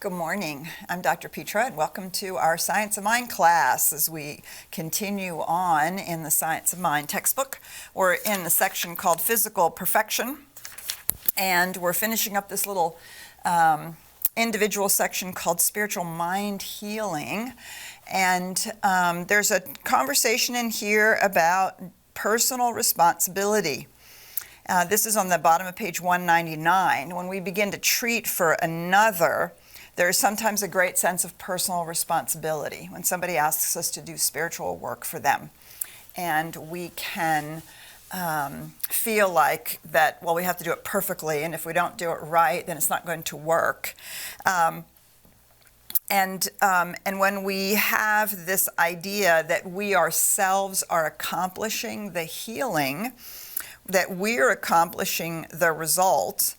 Good morning. I'm Dr. Petra, and welcome to our Science of Mind class as we continue on in the Science of Mind textbook. We're in the section called Physical Perfection, and we're finishing up this little individual section called Spiritual Mind Healing. And there's a conversation in here about personal responsibility. This is on the bottom of page 199. When we begin to treat for another, there is sometimes a great sense of personal responsibility when somebody asks us to do spiritual work for them. And we can feel like that, well, we have to do it perfectly, and if we don't do it right, then it's not going to work. And when we have this idea that we ourselves are accomplishing the healing, that we're accomplishing the result,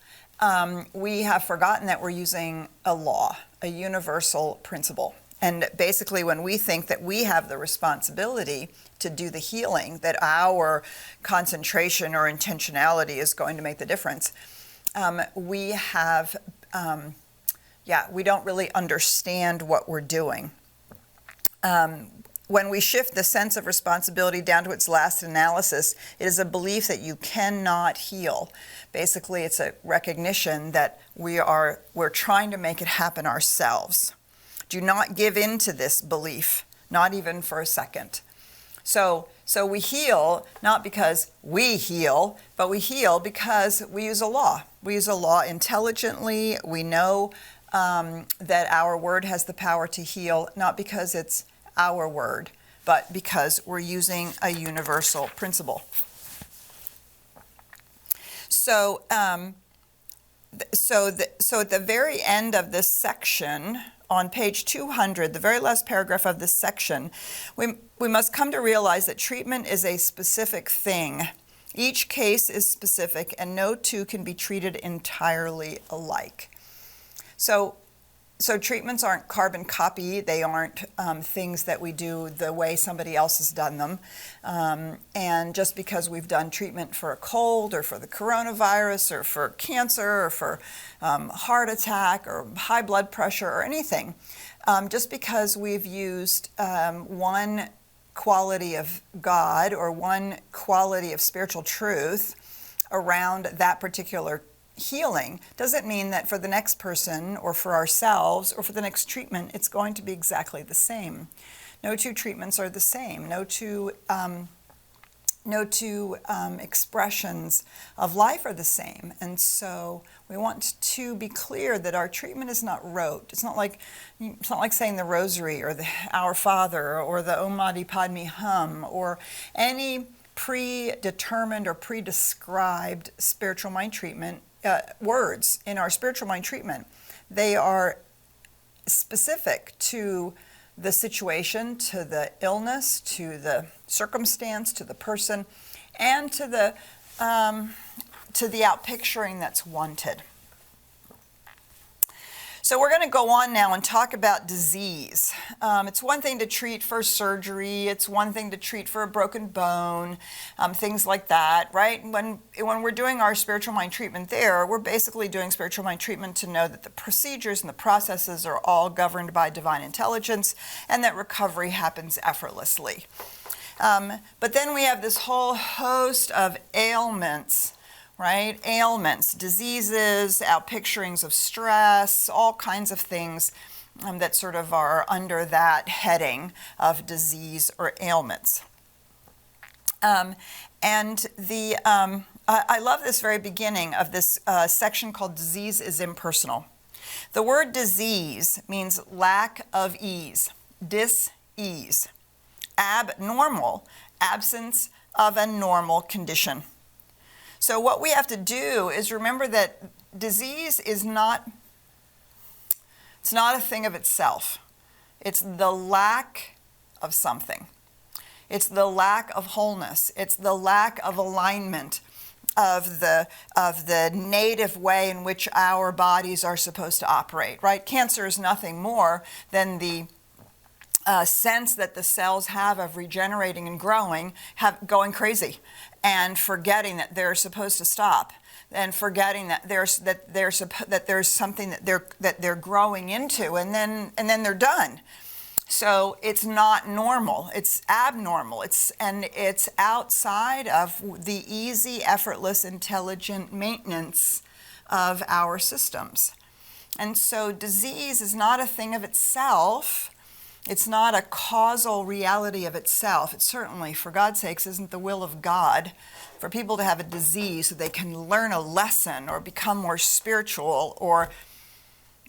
we have forgotten that we're using a law, a universal principle. And basically when we think that we have the responsibility to do the healing, that our concentration or intentionality is going to make the difference, we don't really understand what we're doing. When we shift the sense of responsibility down to its last analysis, it is a belief that you cannot heal. Basically, it's a recognition that we're trying to make it happen ourselves. Do not give in to this belief, not even for a second. So we heal not because we heal, but we heal because we use a law. We use a law intelligently. We know that our word has the power to heal, not because it's our word, but because we're using a universal principle. So at the very end of this section, on page 200, the very last paragraph of this section, we must come to realize that treatment is a specific thing. Each case is specific, and no two can be treated entirely alike. So treatments aren't carbon copy. They aren't things that we do the way somebody else has done them. And just because we've done treatment for a cold or for the coronavirus or for cancer or for heart attack or high blood pressure or anything, just because we've used one quality of God or one quality of spiritual truth around that particular healing doesn't mean that for the next person or for ourselves or for the next treatment it's going to be exactly the same. No two treatments are the same. No two expressions of life are the same. And so we want to be clear that our treatment is not rote. It's not like saying the Rosary or the Our Father or the Om Mani Padme Hum or any predetermined or prescribed spiritual mind treatment words in our spiritual mind treatment. They are specific to the situation, to the illness, to the circumstance, to the person, and to the outpicturing that's wanted. So we're going to go on now and talk about disease. It's one thing to treat for surgery. It's one thing to treat for a broken bone, things like that, right? When we're doing our spiritual mind treatment there, we're basically doing spiritual mind treatment to know that the procedures and the processes are all governed by divine intelligence and that recovery happens effortlessly. But then we have this whole host of ailments, right? Ailments, diseases, outpicturings of stress, all kinds of things that sort of are under that heading of disease or ailments. I love this very beginning of this section called Disease is Impersonal. The word disease means lack of ease, dis-ease. Abnormal, absence of a normal condition. So what we have to do is remember that disease is not a thing of itself. It's the lack of something. It's the lack of wholeness. It's the lack of alignment of the native way in which our bodies are supposed to operate, right? Cancer is nothing more than the sense that the cells have of regenerating and growing, going crazy and forgetting that they're supposed to stop. and forgetting that there's something that they're growing into, and then they're done. So it's not normal. It's abnormal. It's outside of the easy, effortless, intelligent maintenance of our systems. And so disease is not a thing of itself. It's not a causal reality of itself. It certainly, for God's sakes, isn't the will of God for people to have a disease so they can learn a lesson or become more spiritual or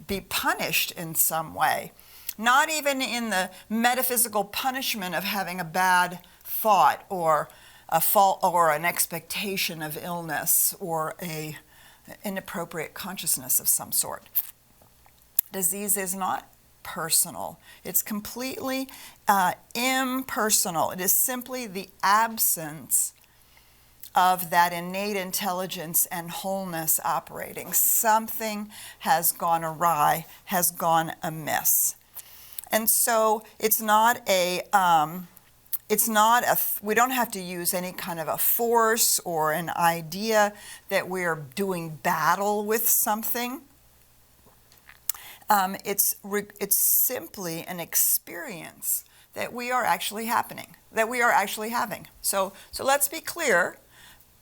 be punished in some way. Not even in the metaphysical punishment of having a bad thought or a fault or an expectation of illness or an inappropriate consciousness of some sort. Disease is not personal. It's completely impersonal. It is simply the absence of that innate intelligence and wholeness operating. Something has gone awry, has gone amiss. And so we don't have to use any kind of a force or an idea that we're doing battle with something. It's simply an experience that we are actually having. So let's be clear.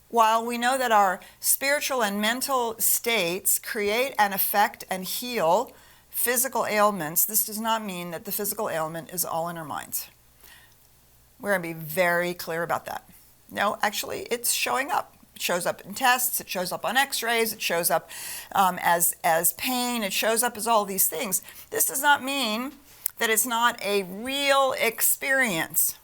While we know that our spiritual and mental states create and affect and heal physical ailments, this does not mean that the physical ailment is all in our minds. We're going to be very clear about that. No, actually, it's showing up. It shows up in tests, it shows up on x-rays, it shows up as pain, it shows up as all these things. This does not mean that it's not a real experience.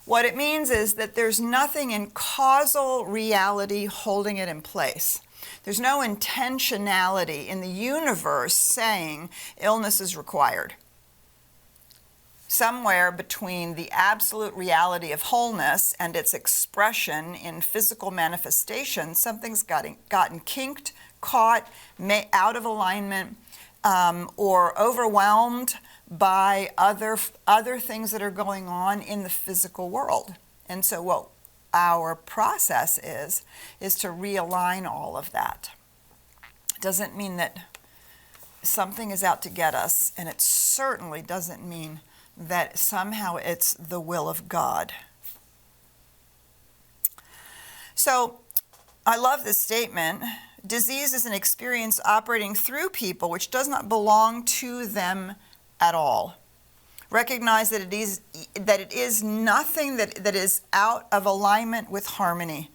What it means is that there's nothing in causal reality holding it in place. There's no intentionality in the universe saying illness is required. Somewhere between the absolute reality of wholeness and its expression in physical manifestation, something's gotten kinked, caught, out of alignment, or overwhelmed by other things that are going on in the physical world. And so what our process is to realign all of that. It doesn't mean that something is out to get us, and it certainly doesn't mean that somehow it's the will of God. So I love this statement. Disease is an experience operating through people which does not belong to them at all. Recognize that it is nothing that is out of alignment with harmony.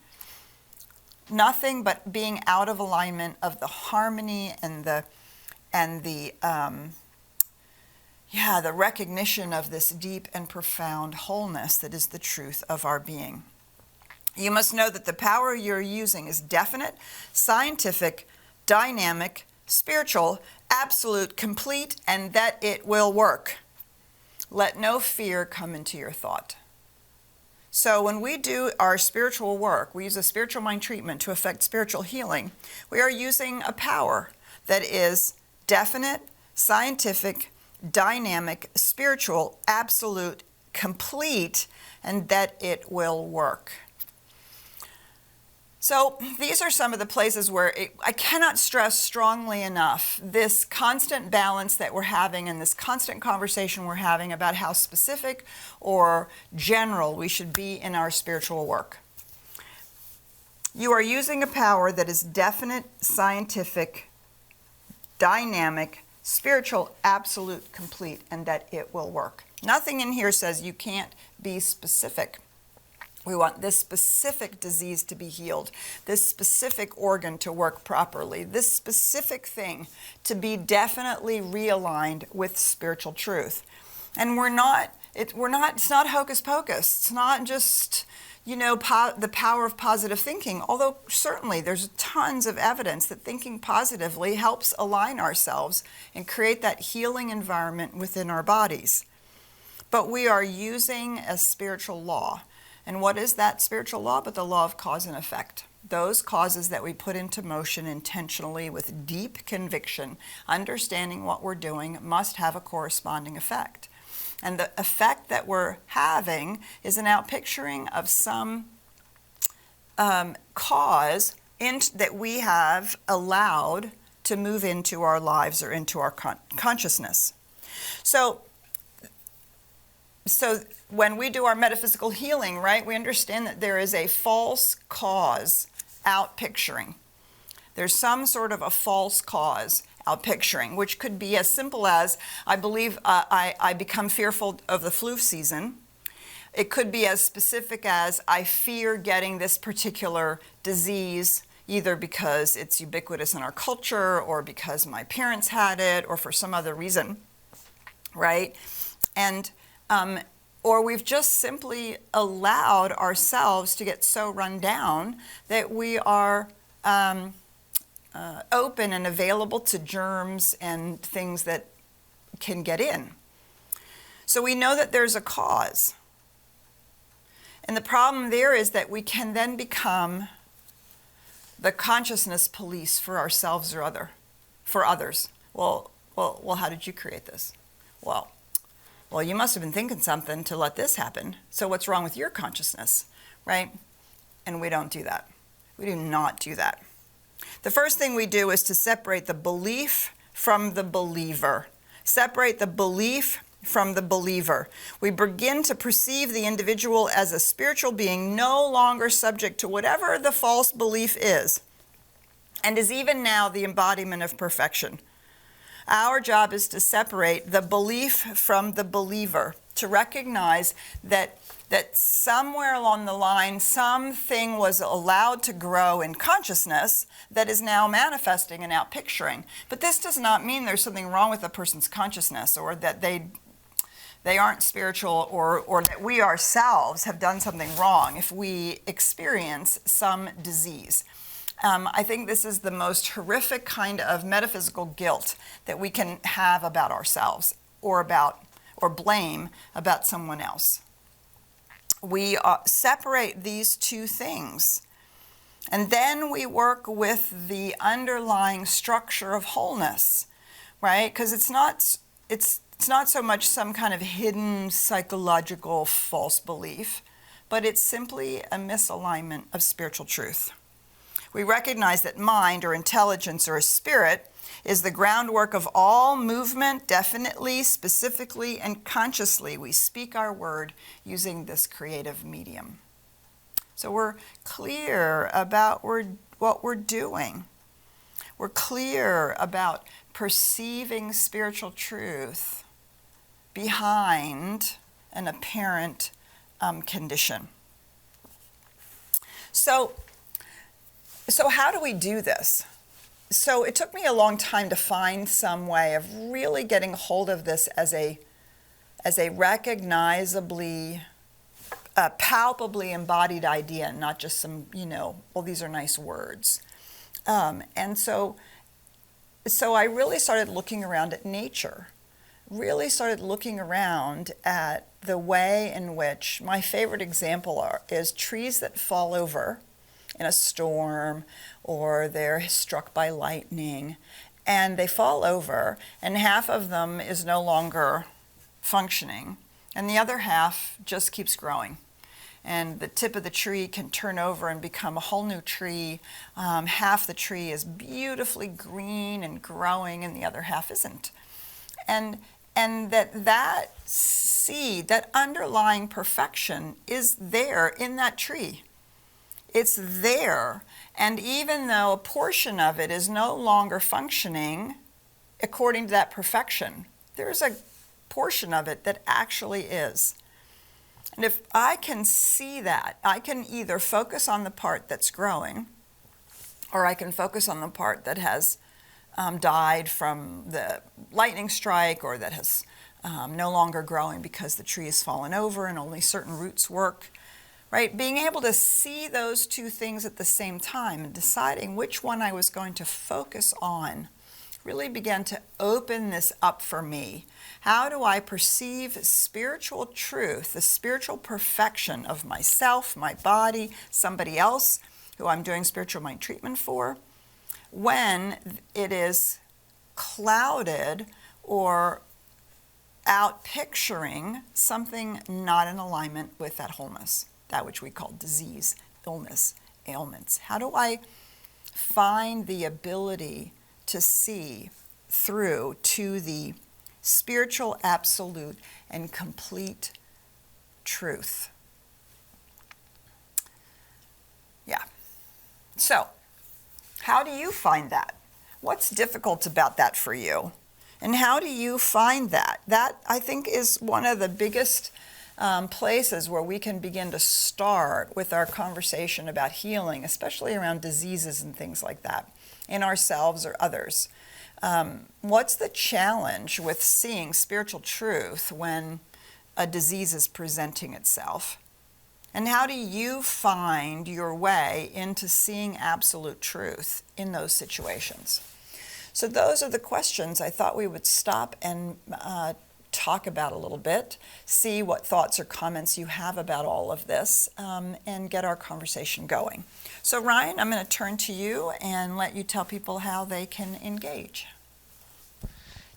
Nothing but being out of alignment of the harmony and the recognition of this deep and profound wholeness that is the truth of our being. You must know that the power you're using is definite, scientific, dynamic, spiritual, absolute, complete, and that it will work. Let no fear come into your thought. So when we do our spiritual work, we use a spiritual mind treatment to effect spiritual healing, we are using a power that is definite, scientific, dynamic, spiritual, absolute, complete, and that it will work. So these are some of the places where I cannot stress strongly enough this constant balance that we're having and this constant conversation we're having about how specific or general we should be in our spiritual work. You are using a power that is definite, scientific, dynamic, spiritual, absolute, complete, and that it will work. Nothing in here says you can't be specific. We want this specific disease to be healed, this specific organ to work properly, this specific thing to be definitely realigned with spiritual truth. And it's not hocus pocus. It's not just, the power of positive thinking, although certainly there's tons of evidence that thinking positively helps align ourselves and create that healing environment within our bodies. But we are using a spiritual law. And what is that spiritual law but the law of cause and effect? Those causes that we put into motion intentionally with deep conviction, understanding what we're doing, must have a corresponding effect. And the effect that we're having is an outpicturing of some cause that we have allowed to move into our lives or into our consciousness. So when we do our metaphysical healing, right, we understand that there is a false cause out picturing. There's some sort of a false cause out picturing, which could be as simple as, I believe I become fearful of the flu season. It could be as specific as, I fear getting this particular disease, either because it's ubiquitous in our culture or because my parents had it or for some other reason, right? And or we've just simply allowed ourselves to get so run down that we are open and available to germs and things that can get in. So we know that there's a cause. And the problem there is that we can then become the consciousness police for ourselves or for others. Well, how did you create this? Well, you must have been thinking something to let this happen. So what's wrong with your consciousness, right? And we don't do that. We do not do that. The first thing we do is to separate the belief from the believer. Separate the belief from the believer. We begin to perceive the individual as a spiritual being no longer subject to whatever the false belief is, and is even now the embodiment of perfection. Our job is to separate the belief from the believer, to recognize that somewhere along the line, something was allowed to grow in consciousness that is now manifesting and out picturing. But this does not mean there's something wrong with a person's consciousness, or that they aren't spiritual, or that we ourselves have done something wrong if we experience some disease. I think this is the most horrific kind of metaphysical guilt that we can have about ourselves or blame about someone else. We separate these two things, and then we work with the underlying structure of wholeness, right? Because it's not so much some kind of hidden psychological false belief, but it's simply a misalignment of spiritual truth. We recognize that mind or intelligence or a spirit is the groundwork of all movement, definitely, specifically, and consciously. We speak our word using this creative medium. So we're clear about what we're doing. We're clear about perceiving spiritual truth behind an apparent condition. So how do we do this? So it took me a long time to find some way of really getting hold of this as a recognizably, palpably embodied idea, not just some, well, these are nice words. And so I really started looking around at nature, really started looking around at the way in which, my favorite example is trees that fall over in a storm, or they're struck by lightning, and they fall over, and half of them is no longer functioning, and the other half just keeps growing. And the tip of the tree can turn over and become a whole new tree. Half the tree is beautifully green and growing, and the other half isn't. And that seed, that underlying perfection, is there in that tree. It's there, and even though a portion of it is no longer functioning according to that perfection, there's a portion of it that actually is. And if I can see that, I can either focus on the part that's growing, or I can focus on the part that has died from the lightning strike, or that has no longer growing because the tree has fallen over and only certain roots work. Right? Being able to see those two things at the same time and deciding which one I was going to focus on really began to open this up for me. How do I perceive spiritual truth, the spiritual perfection of myself, my body, somebody else who I'm doing spiritual mind treatment for, when it is clouded or out picturing something not in alignment with that wholeness? That which we call disease, illness, ailments. How do I find the ability to see through to the spiritual absolute and complete truth. Yeah. So, how do you find that? What's difficult about that for you? And how do you find that? That, I think, is one of the biggest places where we can begin to start with our conversation about healing, especially around diseases and things like that, in ourselves or others. What's the challenge with seeing spiritual truth when a disease is presenting itself? And how do you find your way into seeing absolute truth in those situations? So those are the questions I thought we would stop and talk about a little bit, see what thoughts or comments you have about all of this, and get our conversation going. So Ryan, I'm going to turn to you and let you tell people how they can engage.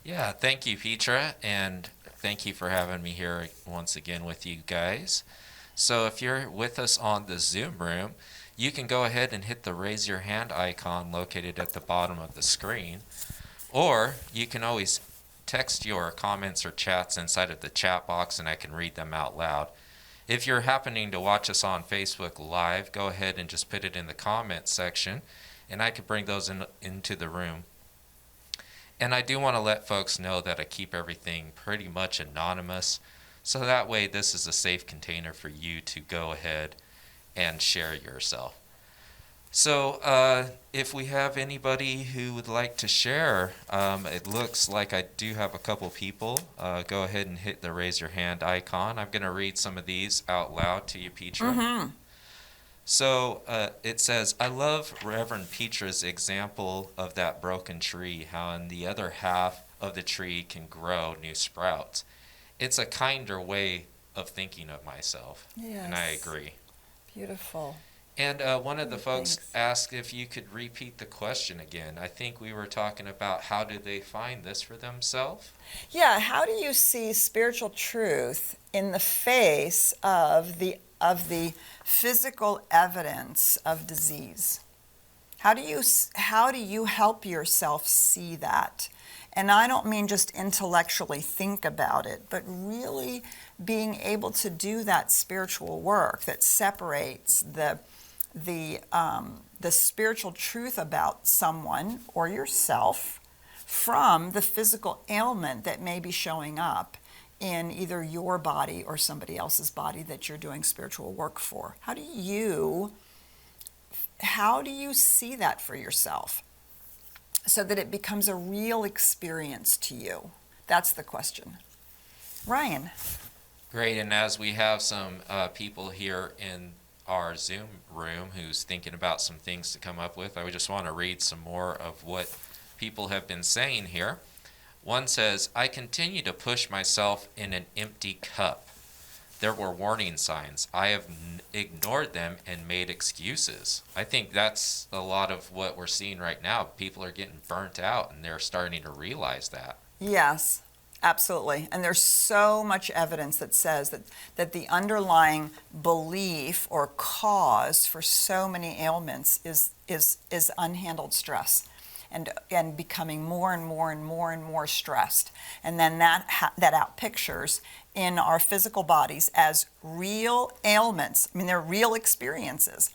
Yeah, thank you, Petra, and thank you for having me here once again with you guys. So if you're with us on the Zoom room, you can go ahead and hit the raise your hand icon located at the bottom of the screen, or you can always text your comments or chats inside of the chat box and I can read them out loud. If you're happening to watch us on Facebook Live, go ahead and just put it in the comments section and I can bring those into the room. And I do want to let folks know that I keep everything pretty much anonymous, so that way this is a safe container for you to go ahead and share yourself. So if we have anybody who would like to share, it looks like I do have a couple people. Go ahead and hit the raise your hand icon. I'm going to read some of these out loud to you, Petra. Mm-hmm. So it says, I love Reverend Petra's example of that broken tree, how in the other half of the tree can grow new sprouts. It's a kinder way of thinking of myself. Yes. And I agree. Beautiful. And one of the folks Thanks. asked if you could repeat the question again. I think we were talking about how do they find this for themselves? Yeah, how do you see spiritual truth in the face of the physical evidence of disease? How do you help yourself see that? And I don't mean just intellectually think about it, but really being able to do that spiritual work that separates the spiritual truth about someone or yourself from the physical ailment that may be showing up in either your body or somebody else's body that you're doing spiritual work for. How do you see that for yourself so that it becomes a real experience to you? That's the question. Ryan. Great, and as we have some people here in our Zoom room who's thinking about some things to come up with, I would just want to read some more of what people have been saying here. One says, I continue to push myself in an empty cup. There were warning signs. I have ignored them and made excuses. I think that's a lot of what we're seeing right now. People are getting burnt out and they're starting to realize that. Yes, absolutely. And there's so much evidence that says that the underlying belief or cause for so many ailments is unhandled stress. And becoming more and more and more and more stressed. And then that outpictures in our physical bodies as real ailments. I mean, they're real experiences.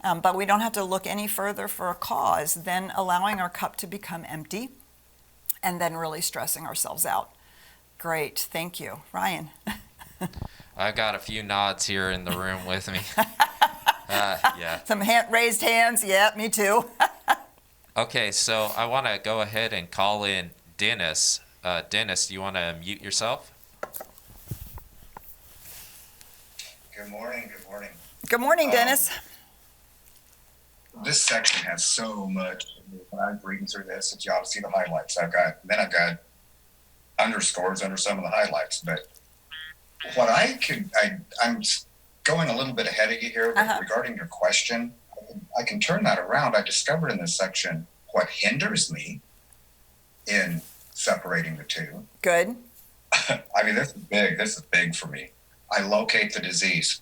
But we don't have to look any further for a cause than allowing our cup to become empty and then really stressing ourselves out. Great, thank you. Ryan. I've got a few nods here in the room with me. Yeah. Some raised hands, yeah, me too. Okay, so I want to go ahead and call in Dennis. Dennis, do you want to mute yourself? Good morning. Good morning. Good morning, Dennis. This section has so much. When I'm reading through this, you ought to see the highlights. I've got underscores under some of the highlights. But what I'm going a little bit ahead of you here regarding your question. I can turn that around. I discovered in this section what hinders me in separating the two. Good. I mean, this is big. This is big for me. I locate the disease.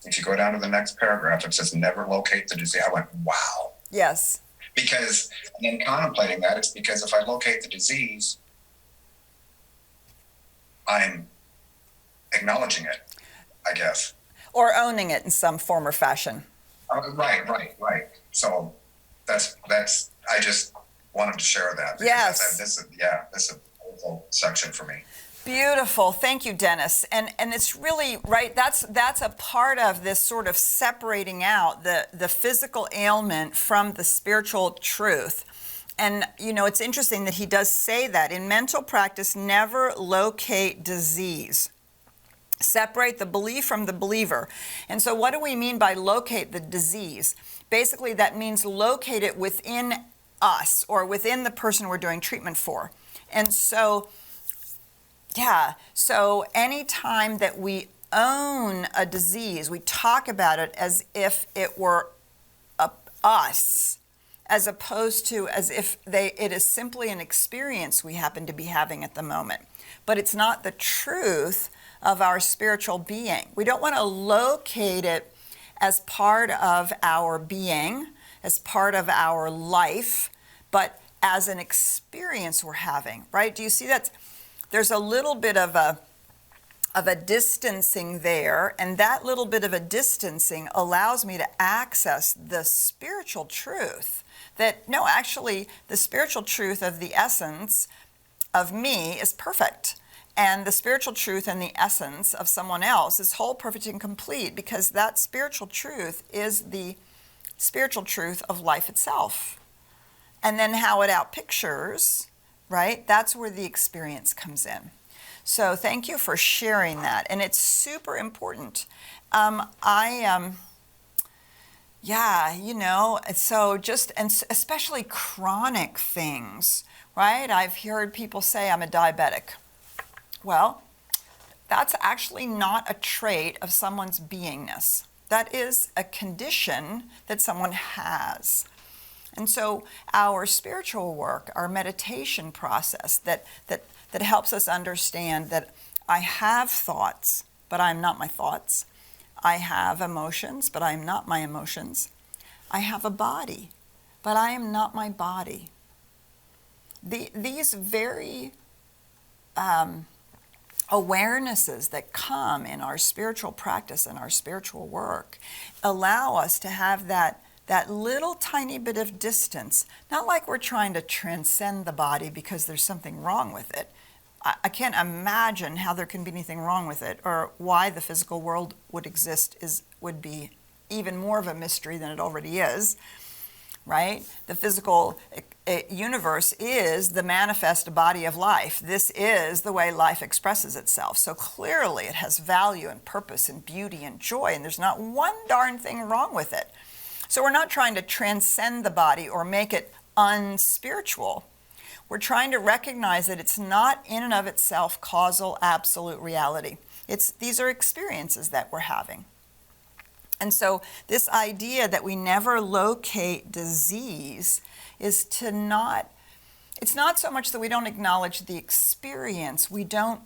If you go down to the next paragraph, it says never locate the disease. I went, wow. Yes. Because, and then contemplating that, it's because if I locate the disease, I'm acknowledging it, I guess. Or owning it in some form or fashion. Right. So that's, I just wanted to share that. Yes. This is a whole section for me. Beautiful. Thank you, Dennis. And it's really right. That's a part of this sort of separating out the physical ailment from the spiritual truth. And, you know, it's interesting that he does say that in mental practice, never locate disease. Separate the belief from the believer. And so what do we mean by locate the disease? Basically, that means locate it within us or within the person we're doing treatment for. And so, yeah, so anytime that we own a disease, we talk about it as if it were us, as opposed to as if it is simply an experience we happen to be having at the moment. But it's not the truth of our spiritual being. We don't want to locate it as part of our being, as part of our life, but as an experience we're having, right? Do you see that? There's a little bit of a distancing there, and that little bit of a distancing allows me to access the spiritual truth that, no, actually, the spiritual truth of the essence of me is perfect. And the spiritual truth and the essence of someone else is whole, perfect, and complete, because that spiritual truth is the spiritual truth of life itself. And then how it outpictures, right? That's where the experience comes in. So thank you for sharing that. And it's super important. Yeah, you know, so just, and especially chronic things, right? I've heard people say I'm a diabetic. Well, that's actually not a trait of someone's beingness. That is a condition that someone has. And so our spiritual work, our meditation process that helps us understand that I have thoughts, but I'm not my thoughts. I have emotions, but I am not my emotions. I have a body, but I am not my body. These very awarenesses that come in our spiritual practice and our spiritual work allow us to have that little tiny bit of distance, not like we're trying to transcend the body because there's something wrong with it. I can't imagine how there can be anything wrong with it, or why the physical world would exist would be even more of a mystery than it already is, right? The physical universe is the manifest body of life. This is the way life expresses itself. So clearly it has value and purpose and beauty and joy, and there's not one darn thing wrong with it. So we're not trying to transcend the body or make it unspiritual. We're trying to recognize that it's not in and of itself causal, absolute reality. These are experiences that we're having. And so this idea that we never locate disease is it's not so much that we don't acknowledge the experience, we don't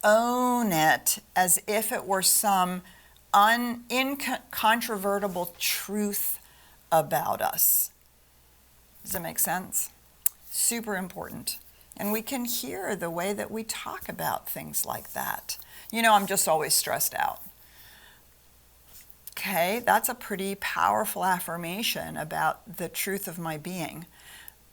own it as if it were some incontrovertible truth about us. Does that make sense? Super important. And we can hear the way that we talk about things like that. You know, I'm just always stressed out. Okay, that's a pretty powerful affirmation about the truth of my being.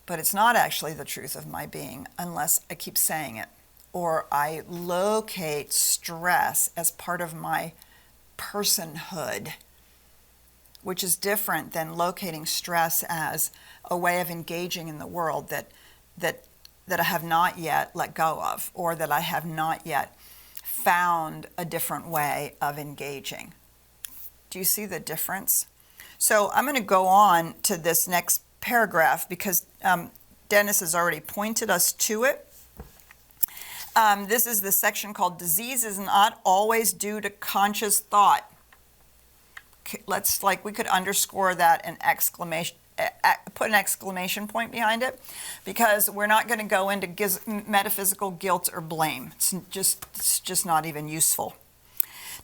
But it's not actually the truth of my being unless I keep saying it, or I locate stress as part of my personhood, which is different than locating stress as a way of engaging in the world that I have not yet let go of, or that I have not yet found a different way of engaging. Do you see the difference? So I'm going to go on to this next paragraph because Dennis has already pointed us to it. This is the section called Disease is Not Always Due to Conscious Thought. We could underscore that and put an exclamation point behind it, because we're not going to go into metaphysical guilt or blame. It's just not even useful.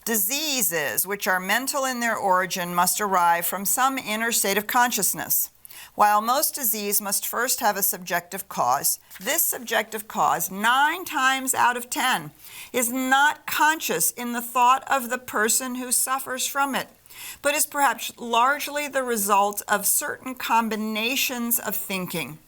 Diseases, which are mental in their origin, must arrive from some inner state of consciousness. While most disease must first have a subjective cause, this subjective cause, 9 times out of 10, is not conscious in the thought of the person who suffers from it, but is perhaps largely the result of certain combinations of thinking.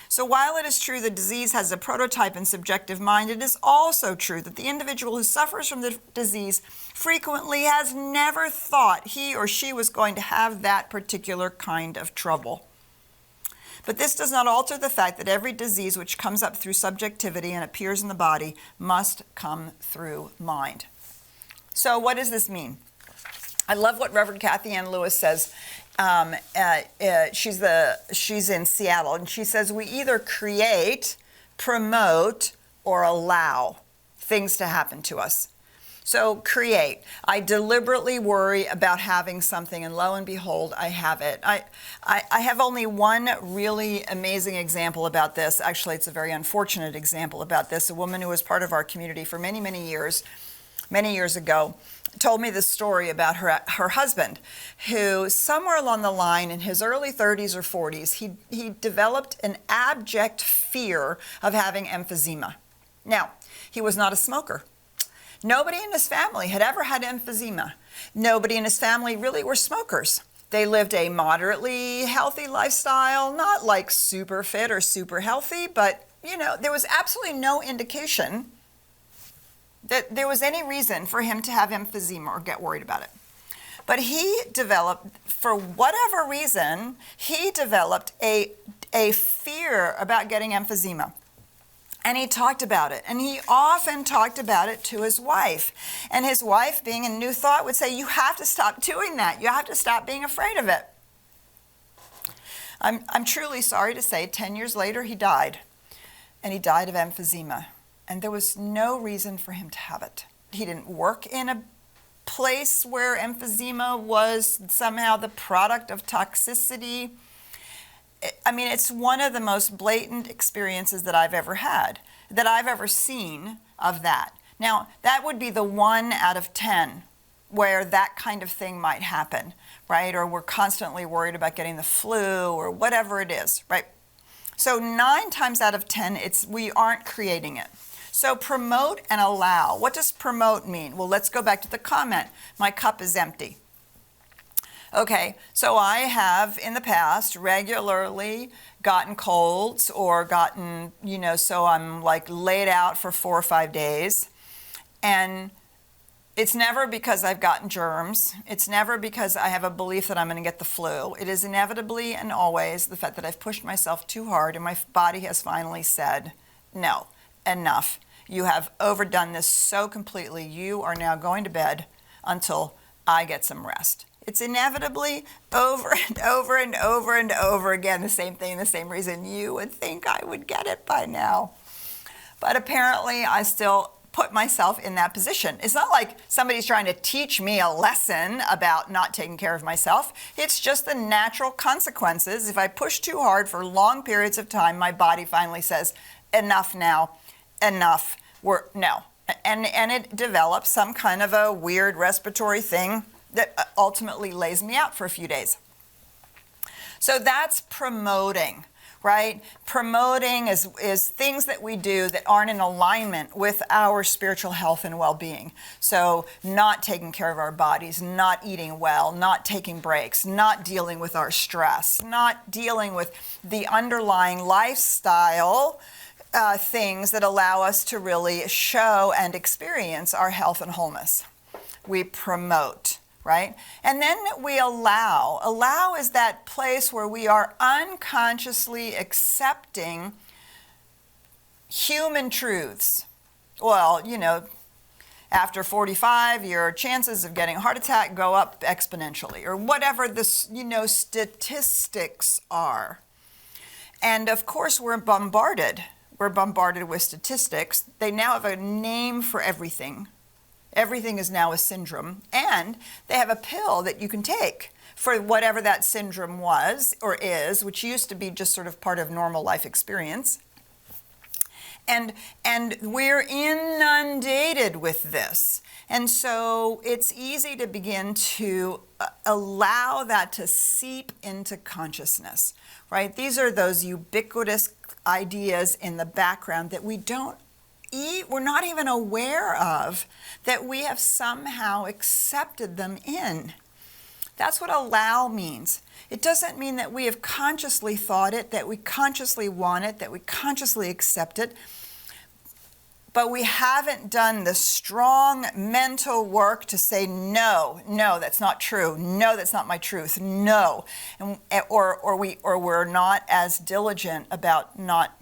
So while it is true the disease has a prototype and subjective mind, it is also true that the individual who suffers from the disease frequently has never thought he or she was going to have that particular kind of trouble. But this does not alter the fact that every disease which comes up through subjectivity and appears in the body must come through mind. So what does this mean? I love what Reverend Kathy Ann Lewis says. She's in Seattle, and she says we either create, promote, or allow things to happen to us. So create. I deliberately worry about having something, and lo and behold, I have it. I have only one really amazing example about this. Actually, it's a very unfortunate example about this. A woman who was part of our community for many, many years ago, told me this story about her husband, who somewhere along the line in his early 30s or 40s, he developed an abject fear of having emphysema. Now, he was not a smoker. Nobody in his family had ever had emphysema. Nobody in his family really were smokers. They lived a moderately healthy lifestyle, not like super fit or super healthy, but there was absolutely no indication that there was any reason for him to have emphysema or get worried about it. But he developed, for whatever reason, he developed a fear about getting emphysema. And he talked about it. And he often talked about it to his wife. And his wife, being in New Thought, would say, you have to stop doing that. You have to stop being afraid of it. I'm truly sorry to say, 10 years later, he died. And he died of emphysema. And there was no reason for him to have it. He didn't work in a place where emphysema was somehow the product of toxicity. I mean, it's one of the most blatant experiences that I've ever had, that I've ever seen of that. Now, that would be the 1 out of 10 where that kind of thing might happen, right? Or we're constantly worried about getting the flu or whatever it is, right? So 9 times out of 10, we aren't creating it. So promote and allow. What does promote mean? Well, let's go back to the comment. My cup is empty. Okay, so I have in the past regularly gotten colds or gotten, so I'm like laid out for 4 or 5 days. And it's never because I've gotten germs. It's never because I have a belief that I'm going to get the flu. It is inevitably and always the fact that I've pushed myself too hard and my body has finally said, no, enough. You have overdone this so completely. You are now going to bed until I get some rest. It's inevitably over and over and over and over again, the same thing, the same reason. You would think I would get it by now. But apparently I still put myself in that position. It's not like somebody's trying to teach me a lesson about not taking care of myself. It's just the natural consequences. If I push too hard for long periods of time, my body finally says, enough now, enough, no. And it develops some kind of a weird respiratory thing that ultimately lays me out for a few days. So that's promoting, right? Promoting is things that we do that aren't in alignment with our spiritual health and well-being. So not taking care of our bodies, not eating well, not taking breaks, not dealing with our stress, not dealing with the underlying lifestyle things that allow us to really show and experience our health and wholeness. We promote. Right? And then we allow. Allow is that place where we are unconsciously accepting human truths. Well, after 45, your chances of getting a heart attack go up exponentially, or whatever the, statistics are. And of course, we're bombarded. We're bombarded with statistics. They now have a name for everything. Everything is now a syndrome, and they have a pill that you can take for whatever that syndrome was or is, which used to be just sort of part of normal life experience. And we're inundated with this. And so it's easy to begin to allow that to seep into consciousness, right? These are those ubiquitous ideas in the background that we're not even aware of, that we have somehow accepted them in. That's what allow means. It doesn't mean that we have consciously thought it, that we consciously want it, that we consciously accept it, but we haven't done the strong mental work to say, no, that's not true. No, that's not my truth. No. Or we're not as diligent about not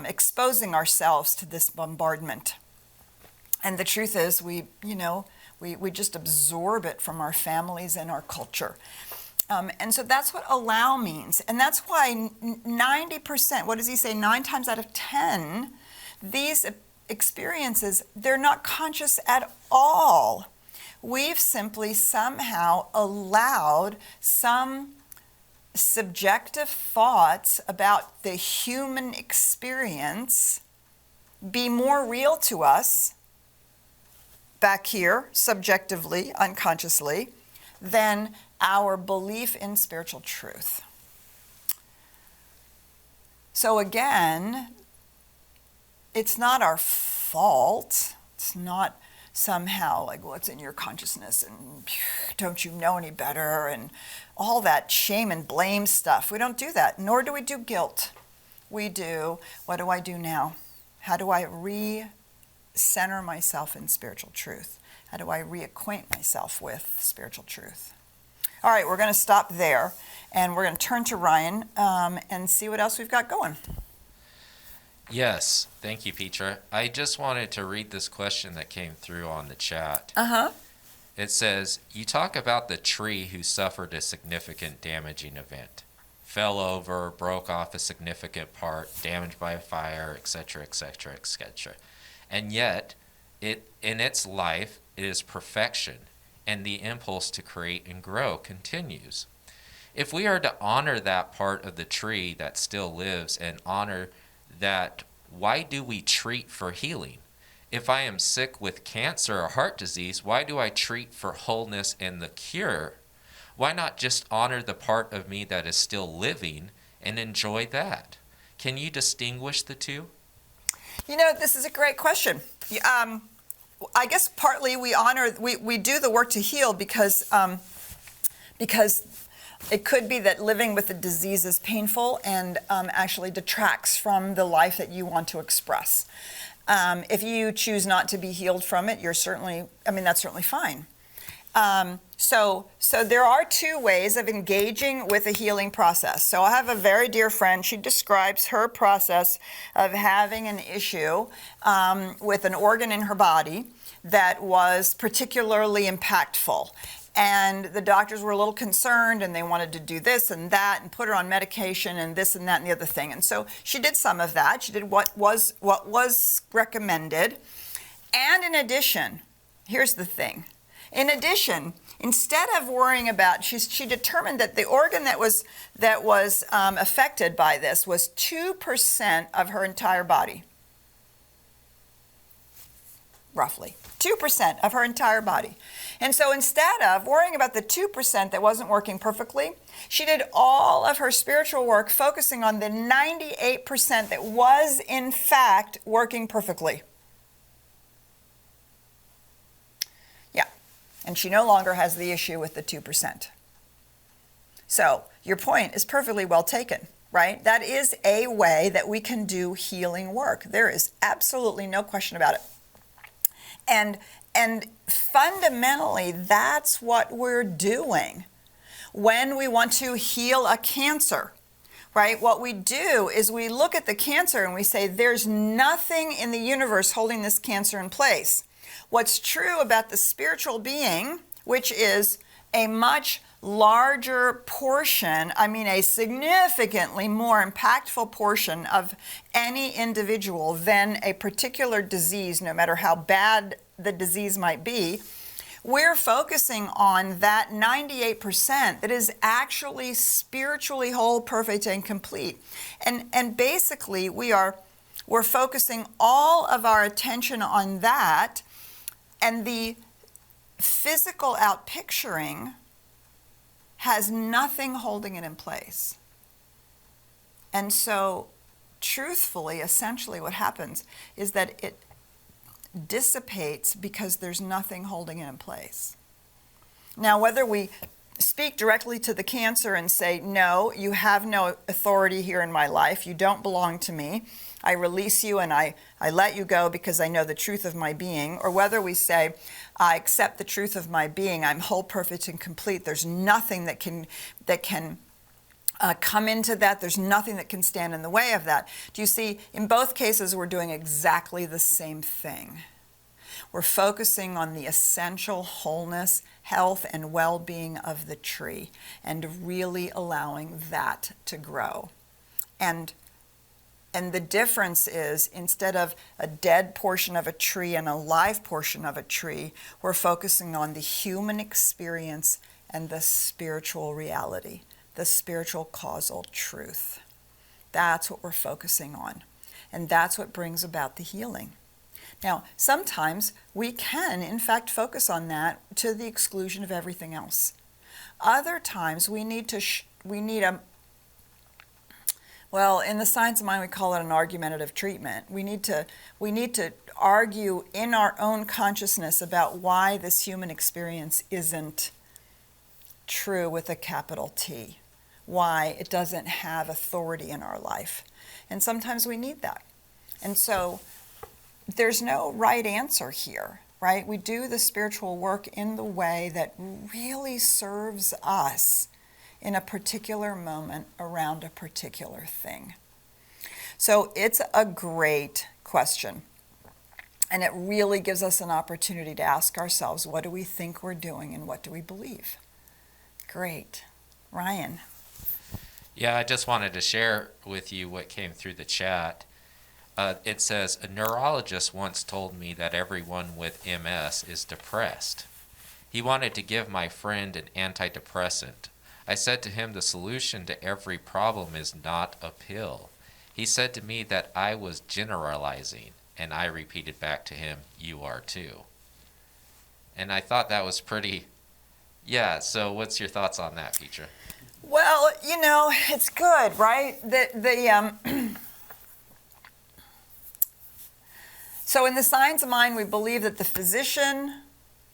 exposing ourselves to this bombardment. And the truth is, we just absorb it from our families and our culture. And so that's what allow means. And that's why 90%, what does he say, 9 times out of 10, these experiences, they're not conscious at all. We've simply somehow allowed some subjective thoughts about the human experience be more real to us back here, subjectively, unconsciously, than our belief in spiritual truth. So again, it's not our fault. It's not somehow like, well, it's in your consciousness and don't you know any better and all that shame and blame stuff. We don't do that, nor do we do guilt. We do, what do I do now? How do I re-center myself in spiritual truth? How do I reacquaint myself with spiritual truth? All right, we're going to stop there, and we're going to turn to Ryan and see what else we've got going. Yes, thank you, Petra. I just wanted to read this question that came through on the chat. It says, you talk about the tree who suffered a significant damaging event. Fell over, broke off a significant part, damaged by a fire, etc., etc., etc. And yet, in its life, it is perfection, and the impulse to create and grow continues. If we are to honor that part of the tree that still lives and honor that, why do we treat for healing? If I am sick with cancer or heart disease, why do I treat for wholeness and the cure? Why not just honor the part of me that is still living and enjoy that? Can you distinguish the two? This is a great question. I guess partly we do the work to heal because it could be that living with the disease is painful and actually detracts from the life that you want to express. If you choose not to be healed from it, that's certainly fine. So there are 2 ways of engaging with the healing process. So I have a very dear friend. She describes her process of having an issue with an organ in her body that was particularly impactful. And the doctors were a little concerned, and they wanted to do this and that and put her on medication and this and that and the other thing. And so she did some of that. She did what was recommended. And in addition, here's the thing. In addition, instead of worrying about, she determined that the organ that was affected by this was 2% of her entire body. Roughly 2% of her entire body. And so instead of worrying about the 2% that wasn't working perfectly, she did all of her spiritual work focusing on the 98% that was in fact working perfectly. Yeah, and she no longer has the issue with the 2%. So your point is perfectly well taken, right? That is a way that we can do healing work. There is absolutely no question about it. And fundamentally, that's what we're doing when we want to heal a cancer, right? What we do is we look at the cancer and we say, there's nothing in the universe holding this cancer in place. What's true about the spiritual being, which is a much larger portion, a significantly more impactful portion of any individual than a particular disease, no matter how bad the disease might be, we're focusing on that 98% that is actually spiritually whole, perfect, and complete. And basically we are we're focusing all of our attention on that, and the physical outpicturing has nothing holding it in place. And so, truthfully, essentially what happens is that it dissipates because there's nothing holding it in place. Now, whether we speak directly to the cancer and say, no, you have no authority here in my life, you don't belong to me, I release you and I let you go because I know the truth of my being, or whether we say, I accept the truth of my being, I'm whole, perfect, and complete, there's nothing that can come into that, there's nothing that can stand in the way of that. Do you see, in both cases, we're doing exactly the same thing. We're focusing on the essential wholeness, health, and well-being of the tree, and really allowing that to grow. And the difference is, instead of a dead portion of a tree and a live portion of a tree, we're focusing on the human experience and the spiritual reality, the spiritual causal truth. That's what we're focusing on. And that's what brings about the healing. Now, sometimes we can, in fact, focus on that to the exclusion of everything else. Other times we need well, in the science of mind, we call it an argumentative treatment. We need to argue in our own consciousness about why this human experience isn't true with a capital T, why it doesn't have authority in our life. And sometimes we need that. And so there's no right answer here, right? We do the spiritual work in the way that really serves us in a particular moment around a particular thing. So it's a great question. And it really gives us an opportunity to ask ourselves, what do we think we're doing and what do we believe? Great. Ryan. Yeah, I just wanted to share with you what came through the chat. It says, a neurologist once told me that everyone with MS is depressed. He wanted to give my friend an antidepressant. I said to him the solution to every problem is not a pill. He said to me that I was generalizing, and I repeated back to him, you are too. And I thought that was pretty, yeah, so what's your thoughts on that, Petra? Well, it's good, right? So in the science of mind, we believe that the physician,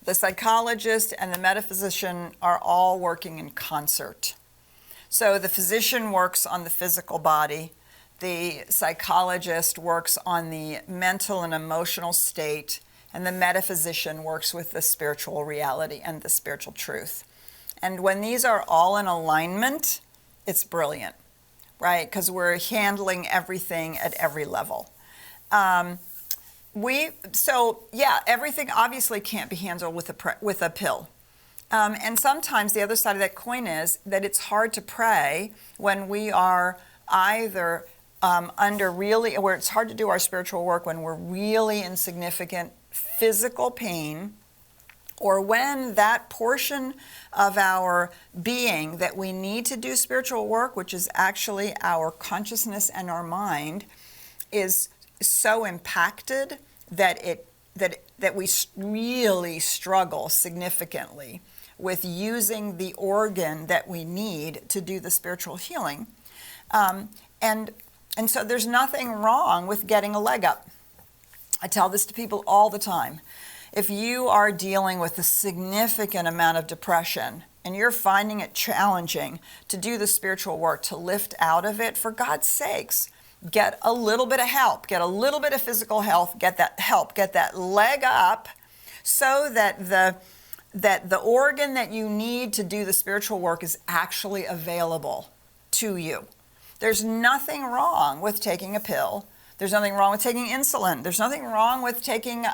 the psychologist, and the metaphysician are all working in concert. So the physician works on the physical body, the psychologist works on the mental and emotional state, and the metaphysician works with the spiritual reality and the spiritual truth. And when these are all in alignment, it's brilliant, right? Because we're handling everything at every level. Everything obviously can't be handled with a pill. And sometimes the other side of that coin is that it's hard to pray when we are either where it's hard to do our spiritual work when we're really in significant physical pain, or when that portion of our being that we need to do spiritual work, which is actually our consciousness and our mind, is so impacted that we really struggle significantly with using the organ that we need to do the spiritual healing. And so there's nothing wrong with getting a leg up. I tell this to people all the time. If you are dealing with a significant amount of depression and you're finding it challenging to do the spiritual work, to lift out of it, for God's sakes, get a little bit of help, get a little bit of physical health, get that leg up, so that the organ that you need to do the spiritual work is actually available to you. There's nothing wrong with taking a pill. There's nothing wrong with taking insulin. There's nothing wrong with taking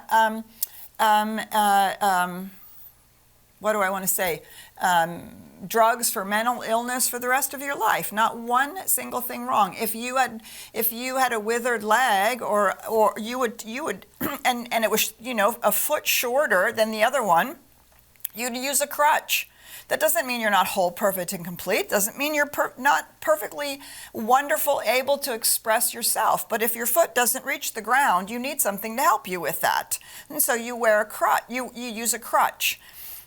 drugs for mental illness for the rest of your life. Not one single thing wrong. If you had a withered leg, or you would and it was a foot shorter than the other one, you'd use a crutch. That doesn't mean you're not whole, perfect, and complete. Doesn't mean you're not perfectly wonderful, able to express yourself. But if your foot doesn't reach the ground, you need something to help you with that. And so you wear a crutch. You use a crutch.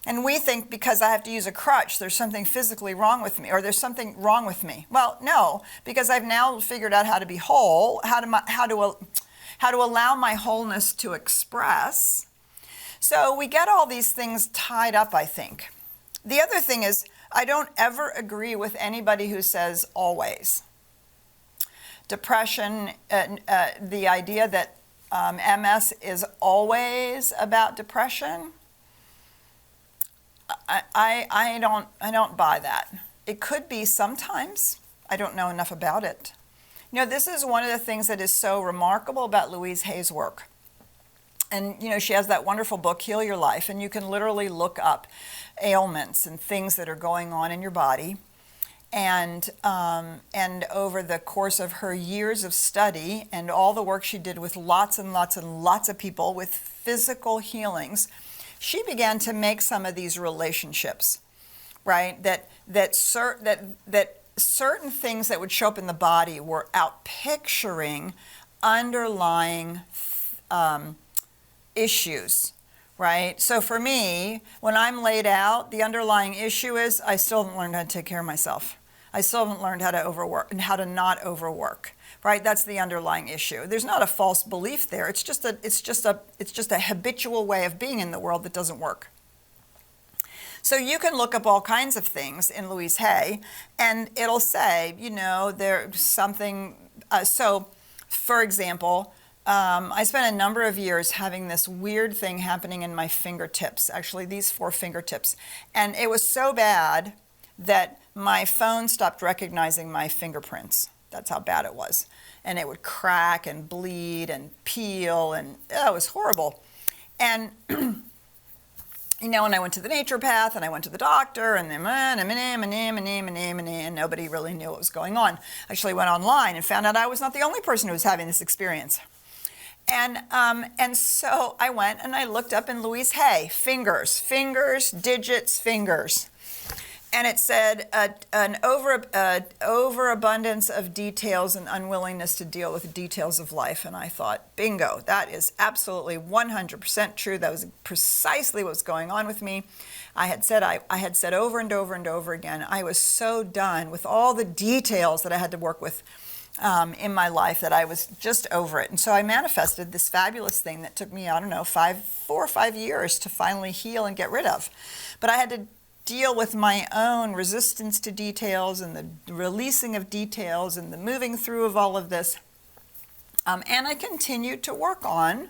And we think because I have to use a crutch, there's something physically wrong with me, or there's something wrong with me. Well, no, because I've now figured out how to be whole, how to allow my wholeness to express. So we get all these things tied up, I think. The other thing is, I don't ever agree with anybody who says always. Depression, the idea that MS is always about depression, I don't buy that. It could be sometimes. I don't know enough about it. You know, this is one of the things that is so remarkable about Louise Hay's work. And, you know, she has that wonderful book, Heal Your Life, and you can literally look up ailments and things that are going on in your body. And over the course of her years of study and all the work she did with lots and lots and lots of people with physical healings, she began to make some of these relationships, right? That certain things that would show up in the body were out picturing underlying issues, right? So for me, when I'm laid out, the underlying issue is I still haven't learned how to take care of myself. I still haven't learned how to overwork and how to not overwork, right? That's the underlying issue. There's not a false belief there. It's just a habitual way of being in the world that doesn't work. So you can look up all kinds of things in Louise Hay, and it'll say, you know, there's something. So, for example, I spent a number of years having this weird thing happening in my fingertips, actually these 4 fingertips. And it was so bad that my phone stopped recognizing my fingerprints. That's how bad it was. And it would crack and bleed and peel, and it was horrible. And, you know, and I went to the naturopath, and I went to the doctor, and then and nobody really knew what was going on. I actually went online and found out I was not the only person who was having this experience. And so I went and I looked up in Louise Hay, fingers, digits, fingers. And it said an overabundance of details and unwillingness to deal with the details of life. And I thought, bingo, that is absolutely 100% true. That was precisely what was going on with me. I had said over and over and over again, I was so done with all the details that I had to work with in my life that I was just over it. And so I manifested this fabulous thing that took me, 4 or 5 years to finally heal and get rid of. But I had to deal with my own resistance to details and the releasing of details and the moving through of all of this. And I continued to work on,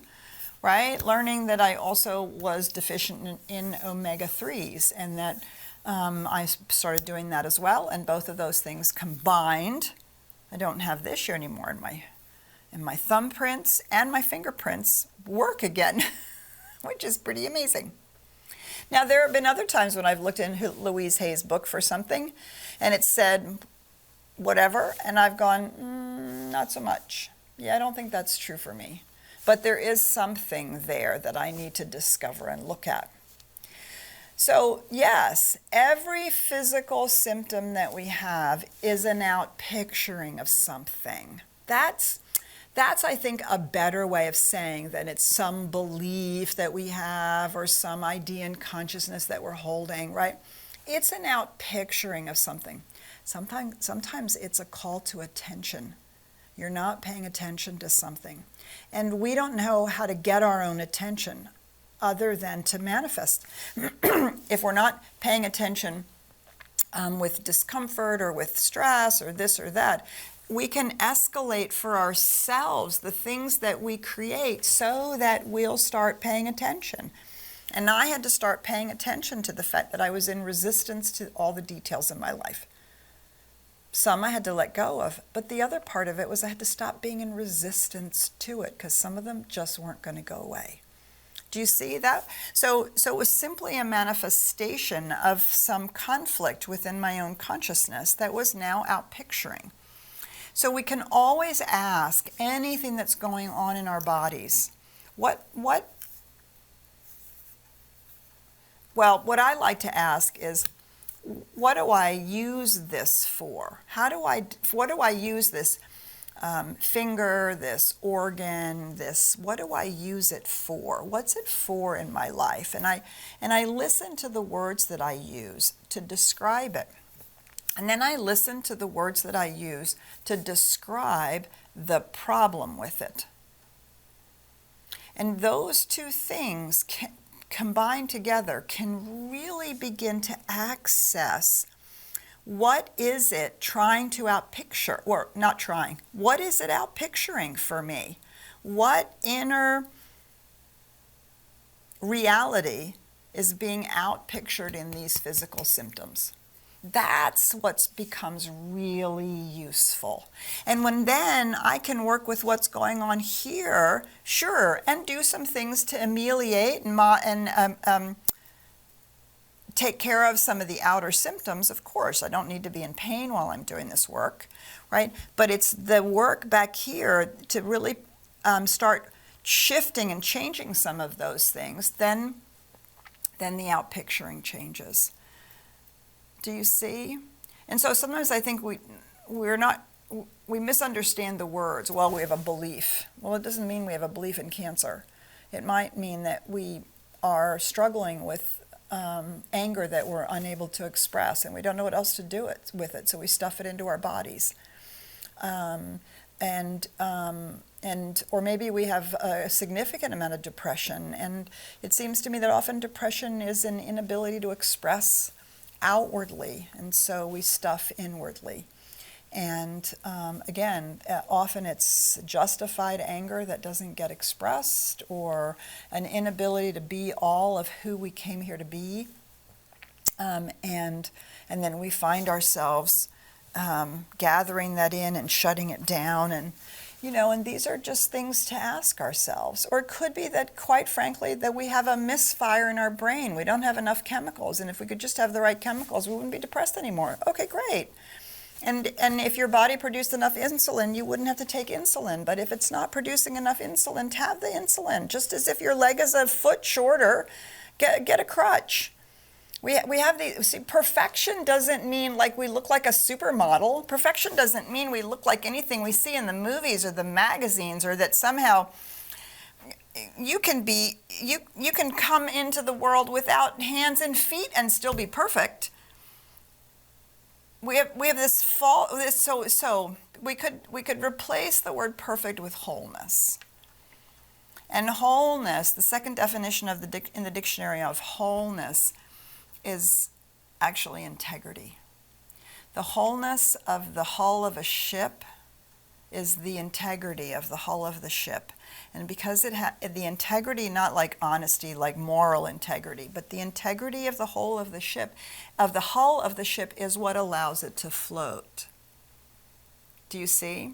right, learning that I also was deficient in omega-3s, and that I started doing that as well. And both of those things combined, I don't have the issue anymore in my thumbprints, and my fingerprints work again, which is pretty amazing. Now, there have been other times when I've looked in Louise Hay's book for something, and it said whatever, and I've gone, not so much. Yeah, I don't think that's true for me. But there is something there that I need to discover and look at. So, yes, every physical symptom that we have is an outpicturing of something. That's, I think, a better way of saying that it's some belief that we have or some idea in consciousness that we're holding, right? It's an outpicturing of something. Sometimes it's a call to attention. You're not paying attention to something. And we don't know how to get our own attention other than to manifest. If we're not paying attention with discomfort or with stress or this or that, we can escalate for ourselves the things that we create so that we'll start paying attention. And I had to start paying attention to the fact that I was in resistance to all the details in my life. Some I had to let go of, but the other part of it was I had to stop being in resistance to it because some of them just weren't going to go away. Do you see that? So it was simply a manifestation of some conflict within my own consciousness that was now outpicturing. So we can always ask anything that's going on in our bodies. Well, what I like to ask is, what do I use this for? What do I use this finger, this organ, what do I use it for? What's it for in my life? And I listen to the words that I use to describe it. And then I listen to the words that I use to describe the problem with it. And those two things combined together can really begin to access what is it trying to outpicture, or not trying, what is it outpicturing for me? What inner reality is being outpictured in these physical symptoms? That's what becomes really useful. And when then I can work with what's going on here, sure, and do some things to ameliorate and take care of some of the outer symptoms, of course. I don't need to be in pain while I'm doing this work, right? But it's the work back here to really start shifting and changing some of those things, then the outpicturing changes. Do you see? And so sometimes I think we misunderstand the words. Well, we have a belief. Well, it doesn't mean we have a belief in cancer. It might mean that we are struggling with anger that we're unable to express, and we don't know what else to do with it, so we stuff it into our bodies. Or maybe we have a significant amount of depression, and it seems to me that often depression is an inability to express outwardly, and so we stuff inwardly. And again, often it's justified anger that doesn't get expressed, or an inability to be all of who we came here to be. And then we find ourselves gathering that in and shutting it down. And and these are just things to ask ourselves. Or it could be that, quite frankly, that we have a misfire in our brain. We don't have enough chemicals, and if we could just have the right chemicals, we wouldn't be depressed anymore. Okay, great. And if your body produced enough insulin, you wouldn't have to take insulin. But if it's not producing enough insulin, have the insulin. Just as if your leg is a foot shorter, get a crutch. We have see, perfection doesn't mean like we look like a supermodel. Perfection doesn't mean we look like anything we see in the movies or the magazines, or that somehow you can come into the world without hands and feet and still be perfect. We have this so we could replace the word perfect with wholeness. And wholeness, the second definition in the dictionary of wholeness, is actually integrity. The wholeness of the hull of a ship is the integrity of the hull of the ship. And because the integrity, not like honesty, like moral integrity, but the integrity of the hull of the ship, is what allows it to float. Do you see?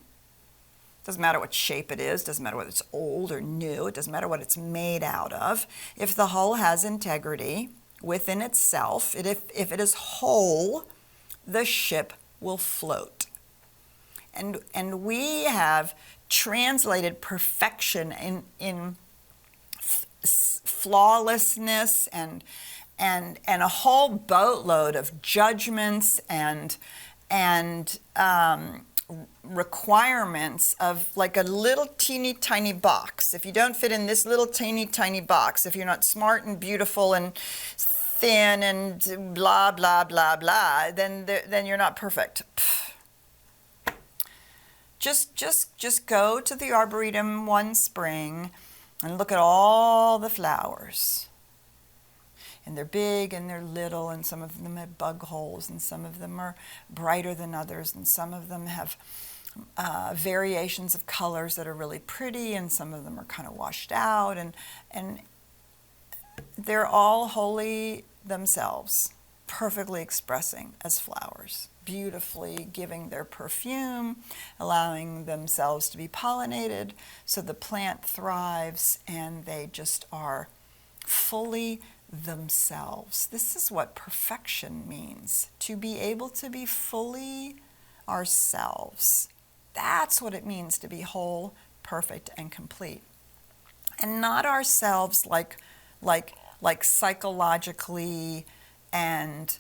Doesn't matter what shape it is, doesn't matter whether it's old or new, it doesn't matter what it's made out of. If the hull has integrity within itself, if it is whole, the ship will float. And we have translated perfection in flawlessness and a whole boatload of judgments and requirements of like a little teeny tiny box. If you don't fit in this little teeny tiny box, if you're not smart and beautiful and thin and blah blah blah blah, then you're not perfect. Just go to the Arboretum one spring and look at all the flowers. And they're big and they're little, and some of them have bug holes, and some of them are brighter than others, and some of them have variations of colors that are really pretty, and some of them are kind of washed out, and they're all wholly themselves, perfectly expressing as flowers, beautifully giving their perfume, allowing themselves to be pollinated, so the plant thrives, and they just are fully themselves. This is what perfection means, to be able to be fully ourselves. That's what it means to be whole, perfect, and complete. And not ourselves like psychologically and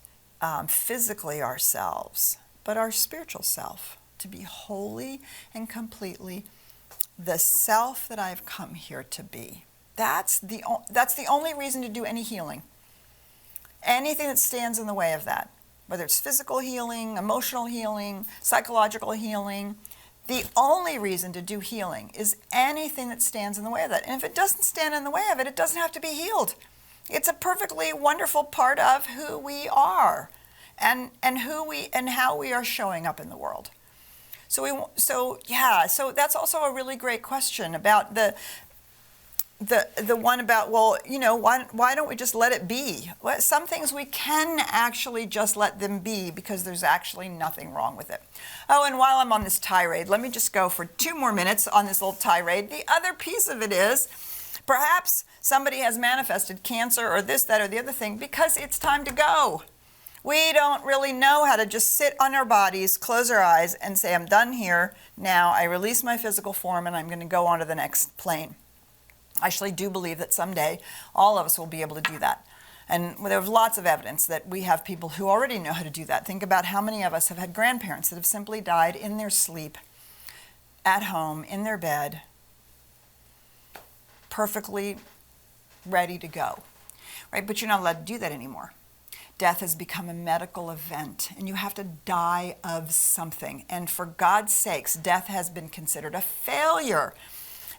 physically ourselves, but our spiritual self, to be wholly and completely the self that I've come here to be. That's the only reason to do any healing. Anything that stands in the way of that, whether it's physical healing, emotional healing, psychological healing, the only reason to do healing is anything that stands in the way of that. And if it doesn't stand in the way of it, it doesn't have to be healed. It's a perfectly wonderful part of who we are and how we are showing up in the world. So that's also a really great question about the one about, well, why don't we just let it be? Well, some things we can actually just let them be because there's actually nothing wrong with it. Oh, and while I'm on this tirade, let me just go for 2 more minutes on this little tirade. The other piece of it is perhaps somebody has manifested cancer or this, that, or the other thing because it's time to go. We don't really know how to just sit on our bodies, close our eyes, and say, I'm done here. Now I release my physical form and I'm going to go on to the next plane. I actually do believe that someday all of us will be able to do that. And there's lots of evidence that we have people who already know how to do that. Think about how many of us have had grandparents that have simply died in their sleep, at home, in their bed, perfectly ready to go. Right? But you're not allowed to do that anymore. Death has become a medical event, and you have to die of something. And for God's sakes, death has been considered a failure.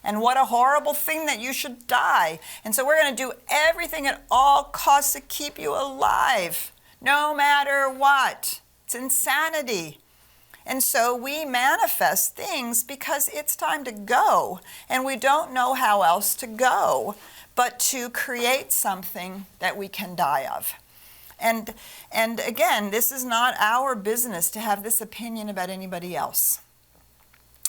And what a horrible thing that you should die. And so we're going to do everything at all costs to keep you alive, no matter what. It's insanity. And so we manifest things because it's time to go. And we don't know how else to go but to create something that we can die of. And again, this is not our business to have this opinion about anybody else.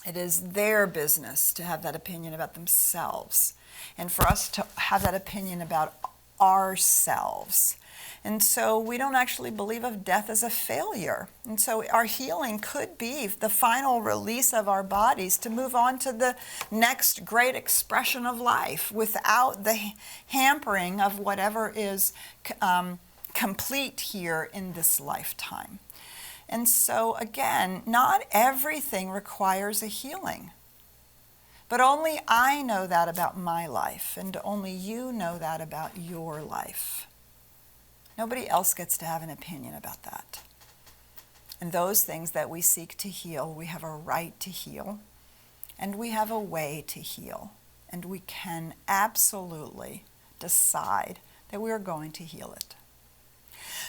It is their business to have that opinion about themselves and for us to have that opinion about ourselves. And so we don't actually believe of death as a failure. And so our healing could be the final release of our bodies to move on to the next great expression of life without the hampering of whatever is complete here in this lifetime. And so again, not everything requires a healing. But only I know that about my life, and only you know that about your life. Nobody else gets to have an opinion about that. And those things that we seek to heal, we have a right to heal, and we have a way to heal. And we can absolutely decide that we are going to heal it.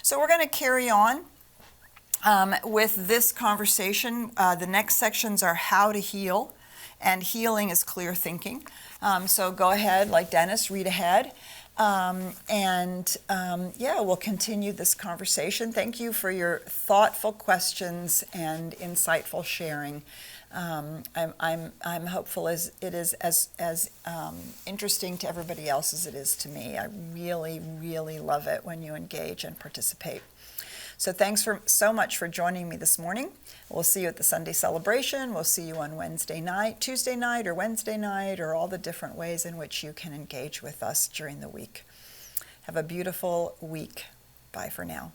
So we're going to carry on with this conversation. The next sections are how to heal, and healing is clear thinking. So go ahead, like Dennis, read ahead. We'll continue this conversation. Thank you for your thoughtful questions and insightful sharing. I'm hopeful as it is as interesting to everybody else as it is to me. I really, really love it when you engage and participate. So thanks so much for joining me this morning. We'll see you at the Sunday celebration. We'll see you on Wednesday night, Tuesday night, or Wednesday night, or all the different ways in which you can engage with us during the week. Have a beautiful week. Bye for now.